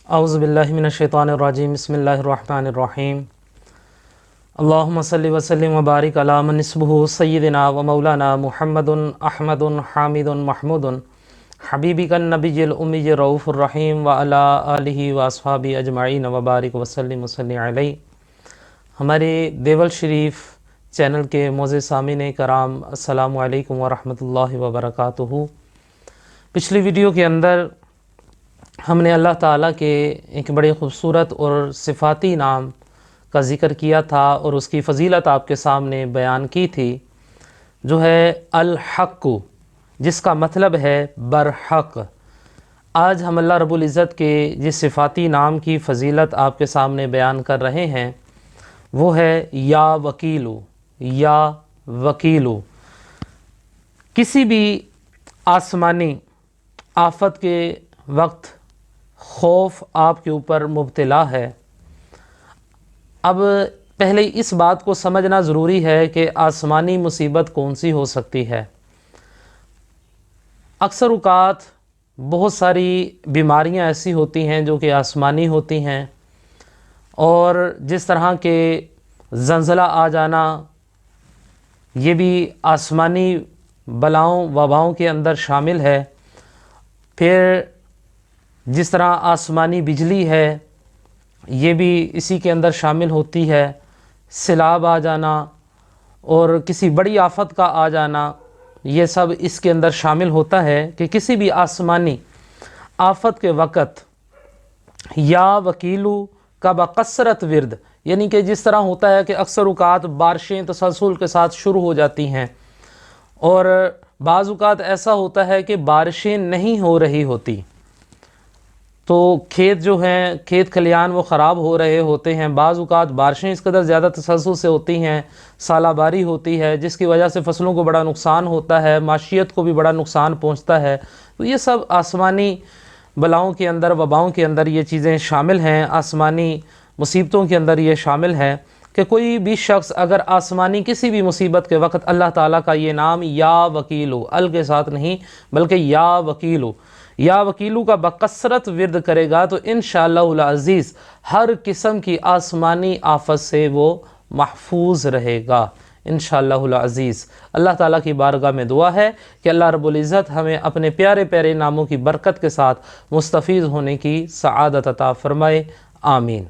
اعوذ باللہ من الشیطان الرجیم بسم اللہ الرحمن الرحیم اللہم صلی وسلم وبارک علی من اسمہ سیدنا و مولانا محمد احمد حامد محمود حبیبک النبی الامی رؤوف الرحیم وعلی آلہ واصحابہ اجمعین وبارک وسلم وصلی علیہ۔ ہمارے دیول شریف چینل کے معزز سامعین کرام السلام علیکم ورحمۃ اللہ وبرکاتہ۔ پچھلی ویڈیو کے اندر ہم نے اللہ تعالیٰ کے ایک بڑے خوبصورت اور صفاتی نام کا ذکر کیا تھا اور اس کی فضیلت آپ کے سامنے بیان کی تھی، جو ہے الحق، جس کا مطلب ہے برحق۔ آج ہم اللہ رب العزت کے جس صفاتی نام کی فضیلت آپ کے سامنے بیان کر رہے ہیں وہ ہے یا وکیلو، یا وکیلو۔ کسی بھی آسمانی آفت کے وقت خوف آپ کے اوپر مبتلا ہے، اب پہلے اس بات کو سمجھنا ضروری ہے کہ آسمانی مصیبت کون سی ہو سکتی ہے۔ اکثر اوقات بہت ساری بیماریاں ایسی ہوتی ہیں جو کہ آسمانی ہوتی ہیں، اور جس طرح کے زلزلہ آ جانا یہ بھی آسمانی بلاؤں وباؤں کے اندر شامل ہے۔ پھر جس طرح آسمانی بجلی ہے یہ بھی اسی کے اندر شامل ہوتی ہے۔ سیلاب آ جانا اور کسی بڑی آفت کا آ جانا یہ سب اس کے اندر شامل ہوتا ہے کہ کسی بھی آسمانی آفت کے وقت یا وکیلو کا بکثرت ورد، یعنی کہ جس طرح ہوتا ہے کہ اکثر اوقات بارشیں تسلسل کے ساتھ شروع ہو جاتی ہیں، اور بعض اوقات ایسا ہوتا ہے کہ بارشیں نہیں ہو رہی ہوتی، تو کھیت جو ہیں کھیت کھلیان وہ خراب ہو رہے ہوتے ہیں۔ بعض اوقات بارشیں اس قدر زیادہ تسلسل سے ہوتی ہیں، سالہ باری ہوتی ہے، جس کی وجہ سے فصلوں کو بڑا نقصان ہوتا ہے، معیشت کو بھی بڑا نقصان پہنچتا ہے۔ تو یہ سب آسمانی بلاؤں کے اندر، وباؤں کے اندر یہ چیزیں شامل ہیں، آسمانی مصیبتوں کے اندر یہ شامل ہے کہ کوئی بھی شخص اگر آسمانی کسی بھی مصیبت کے وقت اللہ تعالیٰ کا یہ نام یا وکیلو، ال کے ساتھ نہیں بلکہ یا وکیلو، یا وکیلو کا بکثرت ورد کرے گا تو انشاءاللہ العزیز ہر قسم کی آسمانی آفت سے وہ محفوظ رہے گا انشاءاللہ العزیز۔ اللہ تعالیٰ کی بارگاہ میں دعا ہے کہ اللہ رب العزت ہمیں اپنے پیارے پیارے ناموں کی برکت کے ساتھ مستفیض ہونے کی سعادت عطا فرمائے، آمین۔